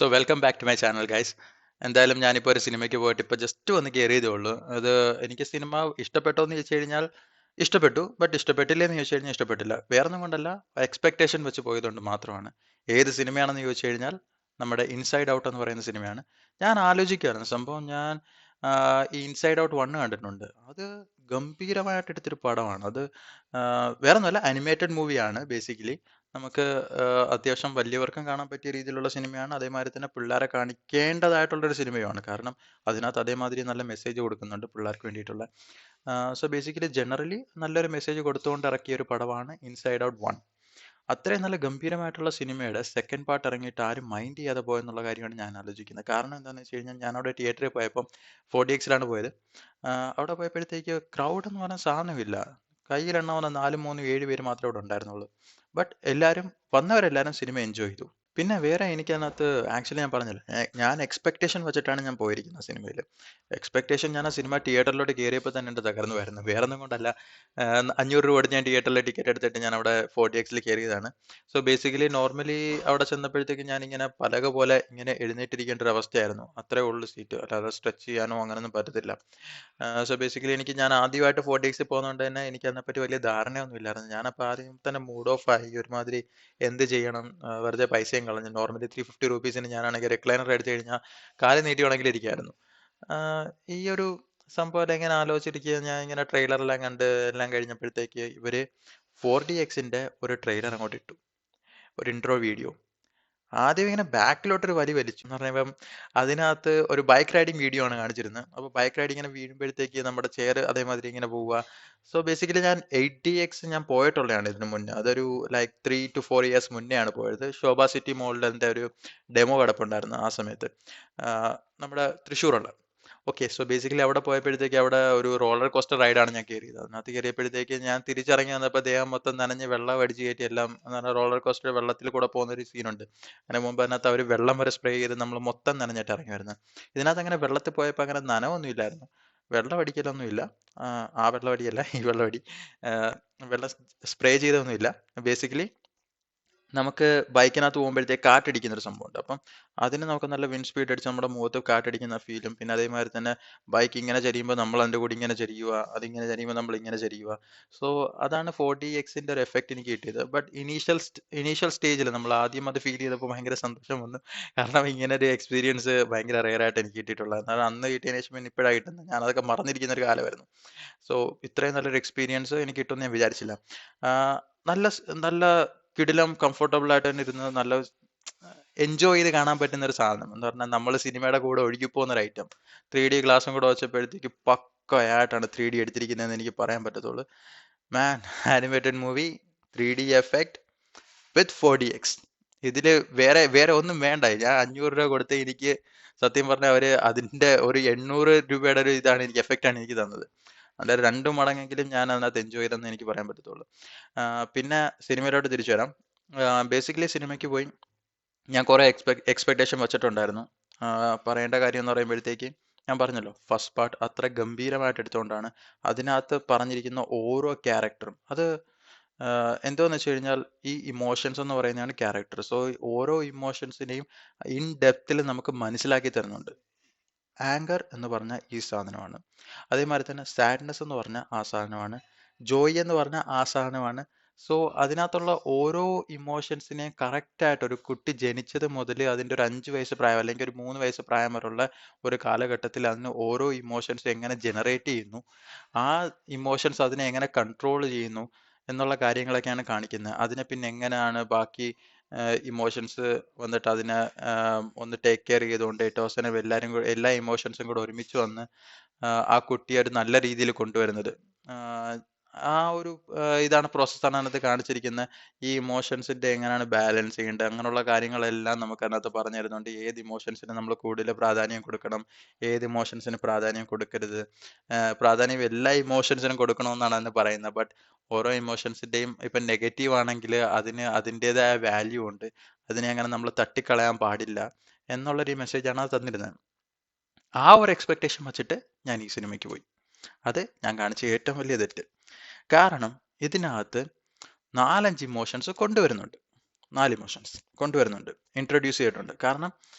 So welcome back to my channel guys. എന്തായാലും ഞാനിപ്പോൾ ഒരു സിനിമയ്ക്ക് പോയിട്ട് ഇപ്പോൾ ജസ്റ്റ് വന്ന് കയറിയതേ ഉള്ളൂ. അത് എനിക്ക് സിനിമ ഇഷ്ടപ്പെട്ടോ എന്ന് ചോദിച്ചു കഴിഞ്ഞാൽ ഇഷ്ടപ്പെട്ടു, ബട്ട് ഇഷ്ടപ്പെട്ടില്ലേ എന്ന് ചോദിച്ചു കഴിഞ്ഞാൽ ഇഷ്ടപ്പെട്ടില്ല. വേറൊന്നും കൊണ്ടല്ല, എക്സ്പെക്ടേഷൻ വെച്ച് പോയതുകൊണ്ട് മാത്രമാണ്. ഏത് സിനിമയാണെന്ന് ചോദിച്ചു കഴിഞ്ഞാൽ നമ്മുടെ ഇൻസൈഡ് ഔട്ട് എന്ന് പറയുന്ന സിനിമയാണ്. ഞാൻ ആലോചിക്കുകയായിരുന്നു സംഭവം. ഞാൻ ഈ ഇൻസൈഡ് ഔട്ട് 1 കണ്ടിട്ടുണ്ട്. അത് ഗംഭീരമായിട്ട് എടുത്തൊരു പടമാണ്. അത് വേറൊന്നുമല്ല, അനിമേറ്റഡ് മൂവിയാണ് ബേസിക്കലി. നമുക്ക് അത്യാവശ്യം വലിയവർക്കും കാണാൻ പറ്റിയ രീതിയിലുള്ള സിനിമയാണ്. അതേമാതിരി തന്നെ പിള്ളേരെ കാണിക്കേണ്ടതായിട്ടുള്ളൊരു സിനിമയുമാണ്. കാരണം അതിനകത്ത് അതേമാതിരി നല്ല മെസ്സേജ് കൊടുക്കുന്നുണ്ട് പിള്ളേർക്ക് വേണ്ടിയിട്ടുള്ള. സോ ബേസിക്കലി ജനറലി നല്ലൊരു മെസ്സേജ് കൊടുത്തുകൊണ്ട് ഇറക്കിയ ഒരു പടമാണ് ഇൻസൈഡ് ഔട്ട് 1. അത്രയും നല്ല ഗംഭീരമായിട്ടുള്ള സിനിമയുടെ സെക്കൻഡ് പാർട്ട് ഇറങ്ങിയിട്ട് ആരും മൈൻഡ് ചെയ്യാതെ പോയെന്നുള്ള കാര്യമാണ് ഞാൻ ആലോചിക്കുന്നത്. കാരണം എന്താണെന്ന് വെച്ച് കഴിഞ്ഞാൽ ഞാൻ അവിടെ തിയേറ്ററിൽ പോയപ്പം 4DXലാണ് പോയത്. അവിടെ പോയപ്പോഴത്തേക്ക് ക്രൗഡ് എന്ന് പറഞ്ഞ സാധനമില്ല. കയ്യിലെണ്ണാവുന്ന 4, 3, 7 പേര് മാത്രമേ അവിടെ ഉണ്ടായിരുന്നുള്ളൂ. ബട്ട് വന്നവരെല്ലാവരും സിനിമ എൻജോയ് ചെയ്തു. പിന്നെ വേറെ എനിക്കതിനകത്ത് ആക്ച്വലി ഞാൻ പറഞ്ഞല്ലോ, ഞാൻ എക്സ്പെക്ടേഷൻ വെച്ചിട്ടാണ് ഞാൻ പോയിരിക്കുന്നത് സിനിമയിൽ. എക്സ്പെക്ടേഷൻ ഞാൻ ആ സിനിമ തിയേറ്ററിലോട്ട് കയറിയപ്പോൾ തന്നെ എൻ്റെ തകർന്നു വരുന്നു. വേറെ ഒന്നും കൊണ്ടല്ല, 500 രൂപ കൊടുത്ത് ഞാൻ തിയേറ്ററിൽ ടിക്കറ്റ് എടുത്തിട്ട് ഞാൻ അവിടെ 4DXൽ കയറിയതാണ്. സോ ബേസിക്കലി നോർമലി അവിടെ ചെന്നപ്പോഴത്തേക്ക് ഞാനിങ്ങനെ പലക പോലെ ഇങ്ങനെ എഴുന്നേറ്റിരിക്കേണ്ട ഒരു അവസ്ഥയായിരുന്നു. അത്രേ ഉള്ളൂ സീറ്റ്, അല്ലാതെ സ്ട്രെച്ച് ചെയ്യാനോ അങ്ങനെയൊന്നും പറ്റത്തില്ല. സോ ബേസിക്കലി ഞാൻ ആദ്യമായിട്ട് 4DXൽ പോകുന്നതുകൊണ്ട് തന്നെ എനിക്ക് അതിനെപ്പറ്റി വലിയ ധാരണയൊന്നും ഇല്ലായിരുന്നു. ഞാനപ്പോൾ ആദ്യം തന്നെ മൂഡ് ഓഫ് ആയി. ഒരുമാതിരി എന്ത് ചെയ്യണം, വെറുതെ പൈസയും കളഞ്ഞു. നോർമലി 350 റുപ്പീസിന് ഞാനാണെങ്കിൽ റിക്ലൈനർ എടുത്തു കഴിഞ്ഞാൽ കാല് നീട്ടി വേണമെങ്കിൽ ഇരിക്കായിരുന്നു. ഈ ഒരു സംഭവം ഇങ്ങനെ ആലോചിച്ചിരിക്കുക. ഞാൻ ഇങ്ങനെ ട്രെയിലറെല്ലാം കണ്ട് എല്ലാം കഴിഞ്ഞപ്പോഴത്തേക്ക് ഇവര് 4DXന്റെ ഒരു ട്രെയിലർ അങ്ങോട്ട് ഇട്ടു, ഒരു ഇൻട്രോ വീഡിയോ. ആദ്യം ഇങ്ങനെ ബാക്കിലോട്ടൊരു വലിച്ചു എന്ന് പറയുമ്പം അതിനകത്ത് ഒരു ബൈക്ക് റൈഡിങ് വീഡിയോ ആണ് കാണിച്ചിരുന്നത്. അപ്പോൾ ബൈക്ക് റൈഡ് ഇങ്ങനെ വീഴുമ്പോഴത്തേക്ക് നമ്മുടെ ചെയർ അതേമാതിരി ഇങ്ങനെ പോവുക. സോ ബേസിക്കലി ഞാൻ 8DX ഞാൻ പോയിട്ടുള്ളതാണ് ഇതിന് മുന്നേ. അതൊരു ലൈക്ക് 3 to 4 ഇയേഴ്സ് മുന്നേ ആണ് പോയത്. ശോഭ സിറ്റി മോളിൽ എൻ്റെ ഒരു ഡെമോ കിടപ്പുണ്ടായിരുന്നു ആ സമയത്ത്, നമ്മുടെ തൃശ്ശൂറുള്ള. ഓക്കെ, സോ ബേസിക്കലി അവിടെ പോയപ്പോഴത്തേക്ക് അവിടെ ഒരു റോളർ കോസ്റ്റർ റൈഡാണ് ഞാൻ കയറിയത്. അതിനകത്ത് കയറിയപ്പോഴത്തേക്ക് ഞാൻ തിരിച്ചിറങ്ങി വന്നപ്പോൾ ദേഹം മൊത്തം നനഞ്ഞ് വെള്ളം അടിച്ച് കയറ്റി എല്ലാം. റോളർ കോസ്റ്റർ വെള്ളത്തിൽ കൂടെ പോകുന്ന ഒരു സീനുണ്ട്. അതിന് മുമ്പ് അതിനകത്ത് അവർ വെള്ളം വരെ സ്പ്രേ ചെയ്ത് നമ്മൾ മൊത്തം നനഞ്ഞിട്ട് ഇറങ്ങി വരുന്നത്. ഇതിനകത്ത് അങ്ങനെ വെള്ളത്തിൽ പോയപ്പോൾ അങ്ങനെ നനവൊന്നും ഇല്ലായിരുന്നു. വെള്ളം അടിക്കലൊന്നും ഇല്ല. ആ വെള്ളം അടിയല്ല, ഈ വെള്ളം അടി. വെള്ളം സ്പ്രേ ചെയ്തൊന്നുമില്ല. ബേസിക്കലി നമുക്ക് ബൈക്കിനകത്ത് പോകുമ്പോഴത്തേക്ക് കാറ്റടിക്കുന്ന ഒരു സംഭവമുണ്ട്. അപ്പം അതിന് നമുക്ക് നല്ല വിൻഡ് സ്പീഡ് അടിച്ച് നമ്മുടെ മുഖത്ത് കാറ്റടിക്കുന്ന ഫീലും, പിന്നെ അതേമാതിരി തന്നെ ബൈക്ക് ഇങ്ങനെ ചരിയുമ്പോൾ നമ്മൾ അതിൻ്റെ കൂടെ ഇങ്ങനെ ചരിയുക, അതിങ്ങനെ ചരിയുമ്പോൾ നമ്മൾ ഇങ്ങനെ ചരിയുക. സോ അതാണ് 4DXന്റെ ഒരു എഫക്റ്റ് എനിക്ക് കിട്ടിയത്. ബട്ട് ഇനീഷ്യൽ സ്റ്റേജിൽ നമ്മൾ ആദ്യം അത് ഫീൽ ചെയ്തപ്പോൾ ഭയങ്കര സന്തോഷം വന്നു. കാരണം ഇങ്ങനെ ഒരു എക്സ്പീരിയൻസ് ഭയങ്കര റെയർ ആയിട്ട് എനിക്ക് കിട്ടിയിട്ടുള്ളത്. കാരണം അന്ന് കിട്ടിയതിന് ശേഷം പിന്നെ ഇപ്പോഴാണ് കിട്ടുന്നത്. ഞാനതൊക്കെ മറന്നിരിക്കുന്ന ഒരു കാലമായിരുന്നു. സോ ഇത്രയും നല്ലൊരു എക്സ്പീരിയൻസ് എനിക്ക് കിട്ടുമെന്ന് ഞാൻ വിചാരിച്ചില്ല. നല്ല കിടിലം കംഫർട്ടബിൾ ആയിട്ട് തന്നെ ഇരുന്ന് നല്ല എൻജോയ് ചെയ്ത് കാണാൻ പറ്റുന്ന ഒരു സാധനം എന്ന് പറഞ്ഞാൽ നമ്മൾ സിനിമയുടെ കൂടെ ഒഴുകിപ്പോകുന്ന ഒരു ഐറ്റം. 3D ഗ്ലാസും കൂടെ വെച്ചപ്പോഴത്തേക്ക് പക്കയായിട്ടാണ് 3D എടുത്തിരിക്കുന്നതെന്ന് എനിക്ക് പറയാൻ പറ്റത്തുള്ളൂ. മാൻ, ആനിമേറ്റഡ് മൂവി, 3D എഫക്റ്റ് വിത്ത് 4DX. ഇതില് വേറെ വേറെ ഒന്നും വേണ്ട. ഞാൻ 500 രൂപ കൊടുത്ത് എനിക്ക് സത്യം പറഞ്ഞാൽ അവര് അതിന്റെ ഒരു 800 രൂപയുടെ ഒരു ഇതാണ് എനിക്ക് എഫക്റ്റ് ആണ് എനിക്ക് തന്നത്. അതിന്റെ 2 മടങ്ങെങ്കിലും ഞാൻ അതിനകത്ത് എൻജോയ് ചെയ്തെന്ന് എനിക്ക് പറയാൻ പറ്റത്തുള്ളൂ. പിന്നെ സിനിമയിലോട്ട് തിരിച്ചു വരാം. ബേസിക്കലി സിനിമയ്ക്ക് പോയി ഞാൻ കുറേ എക്സ്പെക്ടേഷൻ വെച്ചിട്ടുണ്ടായിരുന്നു. പറയേണ്ട കാര്യം എന്ന് പറയുമ്പോഴത്തേക്ക് ഞാൻ പറഞ്ഞല്ലോ, ഫസ്റ്റ് പാർട്ട് അത്ര ഗംഭീരമായിട്ട് എടുത്തുകൊണ്ടാണ് അതിനകത്ത് പറഞ്ഞിരിക്കുന്ന ഓരോ ക്യാരക്ടറും. അത് എന്തോന്ന് വെച്ച് കഴിഞ്ഞാൽ ഈ ഇമോഷൻസ് എന്ന് പറയുന്നതാണ് ക്യാരക്ടർ. സോ ഓരോ ഇമോഷൻസിനെയും ഇൻ ഡെപ്തിൽ നമുക്ക് മനസ്സിലാക്കി തരുന്നുണ്ട്. ആങ്കർ എന്ന് പറഞ്ഞ ഈ സാധനമാണ്. അതേമാതിരി തന്നെ സാഡ്നെസ് എന്ന് പറഞ്ഞ ആ സാധനമാണ്. ജോയ് എന്ന് പറഞ്ഞ ആ സാധനമാണ്. സോ അതിനകത്തുള്ള ഓരോ ഇമോഷൻസിനെയും കറക്റ്റായിട്ട് ഒരു കുട്ടി ജനിച്ചത് മുതൽ അതിൻ്റെ ഒരു 5 വയസ്സ് പ്രായം അല്ലെങ്കിൽ ഒരു 3 വയസ്സ് പ്രായം വരെയുള്ള ഒരു കാലഘട്ടത്തിൽ അതിന് ഓരോ ഇമോഷൻസ് എങ്ങനെ ജനറേറ്റ് ചെയ്യുന്നു, ആ ഇമോഷൻസ് അതിനെ എങ്ങനെ കൺട്രോൾ ചെയ്യുന്നു എന്നുള്ള കാര്യങ്ങളൊക്കെയാണ് കാണിക്കുന്നത്. അതിനെ പിന്നെ എങ്ങനെയാണ് ബാക്കി ഇമോഷൻസ് വന്നിട്ട് അതിനെ ഒന്ന് ടേക്ക് കെയർ ചെയ്തുകൊണ്ട് ടോസനെ എല്ലാ ഇമോഷൻസും കൂടെ ഒരുമിച്ച് വന്ന് ആ കുട്ടിയെ ഒരു നല്ല രീതിയിൽ കൊണ്ടുവരുന്നത്. ആ ഒരു ഇതാണ് പ്രോസസ്സാണ് അതിനകത്ത് കാണിച്ചിരിക്കുന്നത്. ഈ ഇമോഷൻസിന്റെ എങ്ങനെയാണ് ബാലൻസ് ചെയ്യേണ്ടത് അങ്ങനെയുള്ള കാര്യങ്ങളെല്ലാം നമുക്ക് അതിനകത്ത് പറഞ്ഞു തരുന്നുണ്ട്. ഏത് ഇമോഷൻസിന് നമ്മൾ കൂടുതൽ പ്രാധാന്യം കൊടുക്കണം, ഏത് ഇമോഷൻസിന് പ്രാധാന്യം കൊടുക്കരുത്. പ്രാധാന്യം എല്ലാ ഇമോഷൻസിനും കൊടുക്കണമെന്നാണ് അതിന് പറയുന്നത്. ബട്ട് ഓരോ ഇമോഷൻസിന്റെയും ഇപ്പം നെഗറ്റീവ് ആണെങ്കിൽ അതിന് അതിൻ്റെതായ വാല്യൂ ഉണ്ട്. അതിനെ അങ്ങനെ നമ്മൾ തട്ടിക്കളയാൻ പാടില്ല എന്നുള്ളൊരു മെസ്സേജാണ് അത് തന്നിരുന്നത്. ആ ഒരു എക്സ്പെക്ടേഷൻ വെച്ചിട്ട് ഞാൻ ഈ സിനിമയ്ക്ക് പോയി. അത് ഞാൻ കാണിച്ച ഏറ്റവും വലിയ തെറ്റ്. കാരണം ഇതിനകത്ത് 4-5 ഇമോഷൻസ് കൊണ്ടുവരുന്നുണ്ട്. 4 ഇമോഷൻസ് കൊണ്ടുവരുന്നുണ്ട്, ഇൻട്രൊഡ്യൂസ് ചെയ്തിട്ടുണ്ട്. കാരണം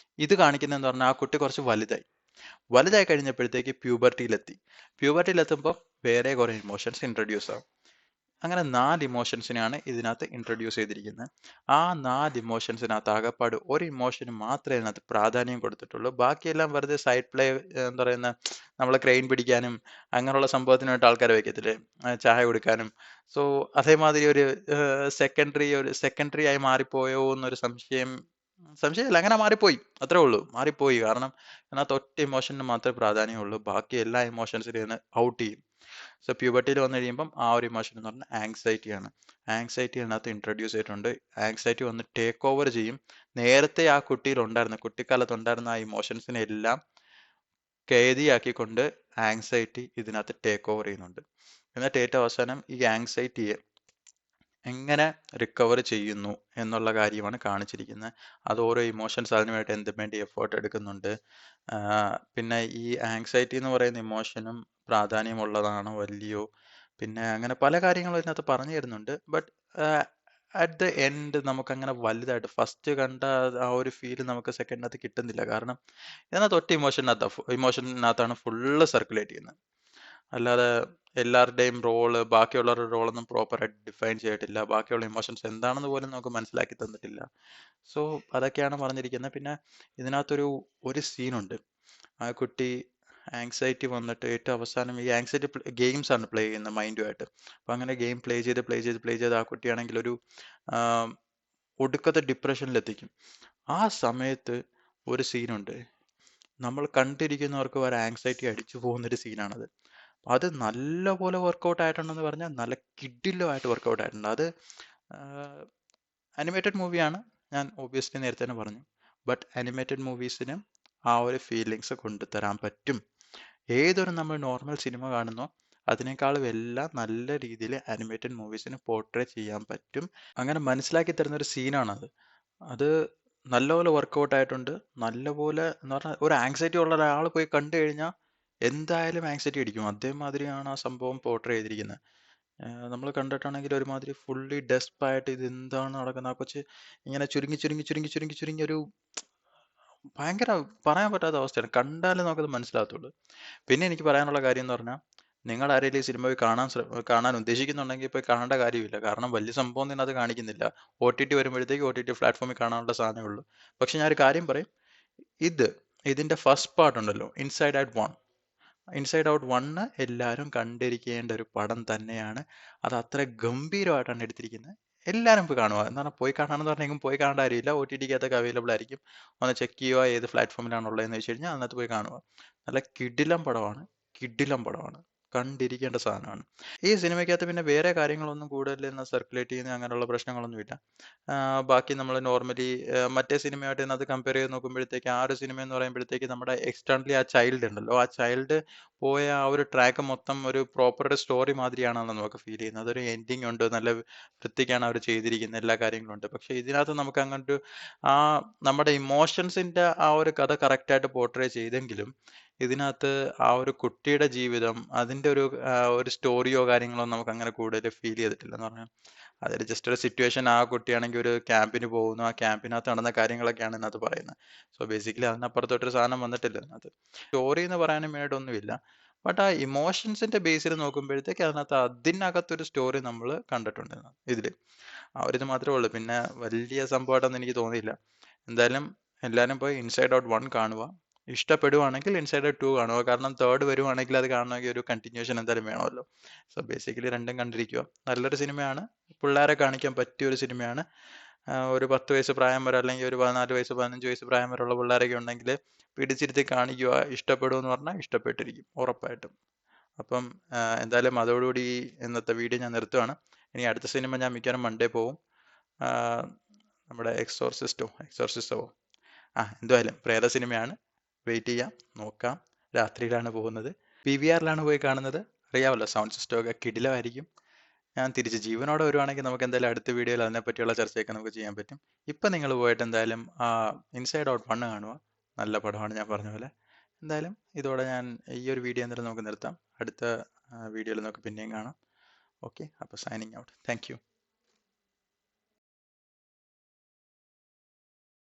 ഇത് കാണിക്കുന്നതെന്ന് പറഞ്ഞാൽ ആ കുട്ടി കുറച്ച് വലുതായി കഴിഞ്ഞപ്പോഴത്തേക്ക് പ്യൂബർട്ടിയിലെത്തുമ്പോൾ വേറെ കുറേ ഇമോഷൻസ് ഇൻട്രൊഡ്യൂസ് ആവും. അങ്ങനെ 4 ഇമോഷൻസിനെയാണ് ഇതിനകത്ത് ഇൻട്രൊഡ്യൂസ് ചെയ്തിരിക്കുന്നത്. ആ 4 ഇമോഷൻസിനകത്ത് ആകപ്പാട് ഒരു ഇമോഷന് മാത്രമേ ഇതിനകത്ത് പ്രാധാന്യം കൊടുത്തിട്ടുള്ളൂ. ബാക്കിയെല്ലാം വെറുതെ സൈഡ് പ്ലേ, എന്താ പറയുന്ന, നമ്മളെ ക്രെയിൻ പിടിക്കാനും അങ്ങനെയുള്ള സംഭവത്തിനായിട്ട് ആൾക്കാരെ വെക്കത്തില്ലേ, ചായ കൊടുക്കാനും. സോ അതേമാതിരി ഒരു സെക്കൻഡറി ആയി മാറിപ്പോയോ എന്നൊരു സംശയമല്ല, അങ്ങനെ മാറിപ്പോയി, അത്രേ ഉള്ളൂ, മാറിപ്പോയി. കാരണം അതിനകത്ത് ഒറ്റ ഇമോഷന് മാത്രമേ പ്രാധാന്യമുള്ളൂ, ബാക്കി എല്ലാ ഇമോഷൻസിനെയും ഔട്ട് ചെയ്യും. സോ പ്യൂബർട്ടിയിൽ വന്നു കഴിയുമ്പം ആ ഒരു ഇമോഷൻ എന്ന് പറഞ്ഞാൽ ആങ്സൈറ്റിയാണ്. ആങ്സൈറ്റി അതിനകത്ത് ഇൻട്രൊഡ്യൂസ് ചെയ്തിട്ടുണ്ട്. ആങ്സൈറ്റി വന്ന് ടേക്ക് ഓവർ ചെയ്യും. നേരത്തെ ആ കുട്ടിക്കാലത്ത് ഉണ്ടായിരുന്ന ആ ഇമോഷൻസിനെ എല്ലാം കേദിയാക്കിക്കൊണ്ട് ആങ്സൈറ്റി ഇതിനകത്ത് ടേക്ക് ഓവർ ചെയ്യുന്നുണ്ട്. എന്നിട്ട് ഏറ്റവും അവസാനം ഈ ആങ്സൈറ്റിയെ എങ്ങനെ റിക്കവർ ചെയ്യുന്നു എന്നുള്ള കാര്യമാണ് കാണിച്ചിരിക്കുന്നത്. അത് ഓരോ ഇമോഷൻസ് അതിനുവേണ്ടി എന്തിനു വേണ്ടി എഫേർട്ട് എടുക്കുന്നുണ്ട്. പിന്നെ ഈ ആങ്സൈറ്റി എന്ന് പറയുന്ന ഇമോഷനും പ്രാധാന്യമുള്ളതാണോ അല്ലയോ, പിന്നെ അങ്ങനെ പല കാര്യങ്ങളും ഇതിനകത്ത് പറഞ്ഞു തരുന്നുണ്ട്. ബട്ട് അറ്റ് ദ എൻഡ് നമുക്കങ്ങനെ വലുതായിട്ട് ഫസ്റ്റ് കണ്ട ആ ഒരു ഫീൽ നമുക്ക് സെക്കൻഡിനകത്ത് കിട്ടുന്നില്ല. കാരണം ഇതിനകത്ത് ഒറ്റ ഇമോഷനകത്താണ് ഫുള്ള് സർക്കുലേറ്റ് ചെയ്യുന്നത്. അല്ലാതെ എല്ലാവരുടെയും ബാക്കിയുള്ളവരുടെ റോളൊന്നും പ്രോപ്പറായിട്ട് ഡിഫൈൻ ചെയ്തിട്ടില്ല. ബാക്കിയുള്ള ഇമോഷൻസ് എന്താണെന്ന് പോലും നമുക്ക് മനസ്സിലാക്കി തന്നിട്ടില്ല. സോ അതൊക്കെയാണ് പറഞ്ഞിരിക്കുന്നത്. പിന്നെ ഇതിനകത്തൊരു സീനുണ്ട്. ആ കുട്ടി ആങ്സൈറ്റി വന്നിട്ട് ഏറ്റവും അവസാനം ഈ ആങ്സൈറ്റി ഗെയിംസ് ആണ് പ്ലേ ചെയ്യുന്നത് മൈൻഡുമായിട്ട്. അപ്പം അങ്ങനെ ഗെയിം പ്ലേ ചെയ്ത് ആ കുട്ടിയാണെങ്കിൽ ഒരു ഒടുക്കത്തെ ഡിപ്രഷനിലെത്തിക്കും. ആ സമയത്ത് ഒരു സീനുണ്ട്, നമ്മൾ കണ്ടിരിക്കുന്നവർക്ക് വരെ ആങ്സൈറ്റി അടിച്ചു പോകുന്നൊരു സീനാണത്. അത് നല്ലപോലെ വർക്കൗട്ട് ആയിട്ടുണ്ടെന്ന് പറഞ്ഞാൽ നല്ല കിഡിലുമായിട്ട് വർക്കൗട്ട് ആയിട്ടുണ്ട്. അത് അനിമേറ്റഡ് മൂവിയാണ്, ഞാൻ ഒബ്വിയസ്ലി നേരത്തെ തന്നെ പറഞ്ഞു. ബട്ട് അനിമേറ്റഡ് മൂവീസിന് ആ ഒരു ഫീലിങ്സ് കൊണ്ടുതരാൻ പറ്റും. ഏതൊരു നമ്മൾ നോർമൽ സിനിമ കാണുന്നോ അതിനേക്കാളും എല്ലാം നല്ല രീതിയിൽ അനിമേറ്റഡ് മൂവീസിന് പോർട്രേ ചെയ്യാൻ പറ്റും. അങ്ങനെ മനസ്സിലാക്കി തരുന്ന ഒരു സീനാണത്. അത് നല്ലപോലെ വർക്കൗട്ട് ആയിട്ടുണ്ട്. നല്ലപോലെ എന്ന് പറഞ്ഞാൽ ഒരു ആങ്സൈറ്റി ഉള്ള ഒരാൾ പോയി കണ്ടു കഴിഞ്ഞാൽ എന്തായാലും ആങ്സൈറ്റി അടിക്കും. അതേമാതിരിയാണ് ആ സംഭവം പോർട്രേ ചെയ്തിരിക്കുന്നത്. നമ്മൾ കണ്ടിട്ടാണെങ്കിൽ ഒരുമാതിരി ഫുള്ളി ഡെസ്പായിട്ട് ഇത് എന്താണ് നടക്കുന്നത്, ആ കൊച്ച് ഇങ്ങനെ ചുരുങ്ങി ഒരു ഭയങ്കര പറയാൻ പറ്റാത്ത അവസ്ഥയാണ്. കണ്ടാലേ നമുക്കത് മനസ്സിലാകത്തുള്ളൂ. പിന്നെ എനിക്ക് പറയാനുള്ള കാര്യം എന്ന് പറഞ്ഞാൽ, നിങ്ങൾ ആരെങ്കിലും ഈ സിനിമ പോയി കാണാൻ ഉദ്ദേശിക്കുന്നുണ്ടെങ്കിൽ പോയി കാണേണ്ട കാര്യമില്ല. കാരണം വലിയ സംഭവം തന്നെ അത് കാണിക്കുന്നില്ല. OTT വരുമ്പോഴത്തേക്ക് OTT പ്ലാറ്റ്ഫോമിൽ കാണാനുള്ള സാധനമേ ഉള്ളൂ. പക്ഷെ ഞാനൊരു കാര്യം പറയും, ഇതിന്റെ ഫസ്റ്റ് പാർട്ട് ഉണ്ടല്ലോ, ഇൻസൈഡ് ഔട്ട് 1 എല്ലാവരും കണ്ടിരിക്കേണ്ട ഒരു പടം തന്നെയാണ്. അത് അത്ര ഗംഭീരമായിട്ടാണ് എടുത്തിരിക്കുന്നത്. എല്ലാവരും പോയി കാണുക. എന്ന് പറഞ്ഞാൽ പോയി കാണാമെന്ന് പറഞ്ഞെങ്കിൽ പോയി കാണേണ്ട കാര്യമില്ല. OTTക്കകത്തൊക്കെ അവൈലബിൾ ആയിരിക്കും. ഒന്ന് ചെക്ക് ചെയ്യുക ഏത് പ്ലാറ്റ്ഫോമിലാണുള്ളതെന്ന് വെച്ച് കഴിഞ്ഞാൽ അതിനകത്ത് പോയി കാണുക. നല്ല കിടിലം പടമാണ്, കണ്ടിരിക്കേണ്ട സാധനമാണ്. ഈ സിനിമയ്ക്കകത്ത് പിന്നെ വേറെ കാര്യങ്ങളൊന്നും കൂടുതൽ സർക്കുലേറ്റ് ചെയ്യുന്ന അങ്ങനെയുള്ള പ്രശ്നങ്ങളൊന്നുമില്ല. ബാക്കി നമ്മൾ നോർമലി മറ്റേ സിനിമയായിട്ട് ഇതിനകത്ത് കമ്പയർ ചെയ്ത് നോക്കുമ്പോഴത്തേക്ക് ആ ഒരു സിനിമ എന്ന് പറയുമ്പോഴത്തേക്ക് നമ്മുടെ എക്സ്റ്റേണലി ആ ചൈൽഡ് ഉണ്ടല്ലോ, ആ ചൈൽഡ് പോയ ആ ഒരു ട്രാക്ക് മൊത്തം ഒരു പ്രോപ്പർ ഒരു സ്റ്റോറി മാതിരിയാണെന്ന് നമുക്ക് ഫീൽ ചെയ്യുന്നത്. അതൊരു എൻഡിങ് ഉണ്ട്, നല്ല വൃത്തിക്കാണ് അവർ ചെയ്തിരിക്കുന്നത്, എല്ലാ കാര്യങ്ങളും ഉണ്ട്. പക്ഷെ ഇതിനകത്ത് നമുക്ക് അങ്ങോട്ട് ആ നമ്മുടെ ഇമോഷൻസിന്റെ ആ ഒരു കഥ കറക്റ്റായിട്ട് പോർട്രേ ചെയ്തെങ്കിലും ഇതിനകത്ത് ആ ഒരു കുട്ടിയുടെ ജീവിതം അതിന്റെ ഒരു സ്റ്റോറിയോ കാര്യങ്ങളോ നമുക്ക് അങ്ങനെ കൂടുതൽ ഫീൽ ചെയ്തിട്ടില്ല. എന്ന് പറഞ്ഞാൽ അതൊരു ജസ്റ്റ് ഒരു സിറ്റുവേഷൻ. ആ കുട്ടിയാണെങ്കിൽ ഒരു ക്യാമ്പിന് പോകുന്നു, ആ ക്യാമ്പിനകത്ത് നടന്ന കാര്യങ്ങളൊക്കെയാണ് ഇതിനകത്ത് പറയുന്നത്. സോ ബേസിക്കലി അതിനപ്പുറത്തോട്ടൊരു സാധനം വന്നിട്ടില്ല ഇതിനകത്ത്. സ്റ്റോറി എന്ന് പറയാനും വേണ്ടൊന്നുമില്ല. ബട്ട് ആ ഇമോഷൻസിന്റെ ബേസിൽ നോക്കുമ്പോഴത്തേക്ക് അതിനകത്തൊരു സ്റ്റോറി നമ്മൾ കണ്ടിട്ടുണ്ട് ഇതില്. ആ ഒരു ഇത് മാത്രമേ ഉള്ളൂ. പിന്നെ വലിയ സംഭവമായിട്ടൊന്നും എനിക്ക് തോന്നിയില്ല. എന്തായാലും എല്ലാവരും പോയി ഇൻസൈഡ് ഔട്ട് 1 കാണുക. ഇഷ്ടപ്പെടുവാണെങ്കിൽ ഇൻസൈഡ് ഔട്ട് 2 കാണുക. കാരണം തേർഡ് വരുവാണെങ്കിൽ അത് കാണണമെങ്കിൽ ഒരു കണ്ടിന്യൂഷൻ എന്തായാലും വേണമല്ലോ. സോ ബേസിക്കലി രണ്ടും കണ്ടിരിക്കുക. നല്ലൊരു സിനിമയാണ്, പിള്ളേരെ കാണിക്കാൻ പറ്റിയ ഒരു സിനിമയാണ്. ഒരു 10 വയസ്സ് പ്രായം വരെ, അല്ലെങ്കിൽ ഒരു 14 വയസ്സ് 15 വയസ്സ് പ്രായം വരെയുള്ള പിള്ളേരൊക്കെ ഉണ്ടെങ്കിൽ പിടിച്ചിരുത്തി കാണിക്കുക. ഇഷ്ടപ്പെടുമെന്ന് പറഞ്ഞാൽ ഇഷ്ടപ്പെട്ടിരിക്കും ഉറപ്പായിട്ടും. അപ്പം എന്തായാലും അതോടുകൂടി ഇന്നത്തെ വീഡിയോ ഞാൻ നിർത്തുകയാണ്. ഇനി അടുത്ത സിനിമ ഞാൻ മിക്കവാറും മൺഡേ പോവും. നമ്മുടെ എക്സോർസിസ്റ്റോ എന്തായാലും പ്രേത സിനിമയാണ്. വെയിറ്റ് ചെയ്യാം, നോക്കാം. രാത്രിയിലാണ് പോകുന്നത്, PVRലാണ് പോയി കാണുന്നത്. അറിയാമല്ലോ, സൗണ്ട് സിസ്റ്റം ഒക്കെ കിടിലമായിരിക്കും. ഞാൻ തിരിച്ച് ജീവനോടെ വരുവാണെങ്കിൽ നമുക്ക് എന്തായാലും അടുത്ത വീഡിയോയിൽ അതിനെപ്പറ്റിയുള്ള ചർച്ചയൊക്കെ നമുക്ക് ചെയ്യാൻ പറ്റും. ഇപ്പം നിങ്ങൾ പോയിട്ട് എന്തായാലും ഇൻസൈഡ് ഔട്ട് 1 കാണുക. നല്ല പടമാണ്, ഞാൻ പറഞ്ഞ പോലെ. എന്തായാലും ഇതോടെ ഞാൻ ഈ ഒരു വീഡിയോ എന്തായാലും നമുക്ക് നിർത്താം. അടുത്ത വീഡിയോയിൽ നമുക്ക് പിന്നെയും കാണാം. ഓക്കെ, അപ്പോൾ സൈനിങ് ഔട്ട്. Thank you.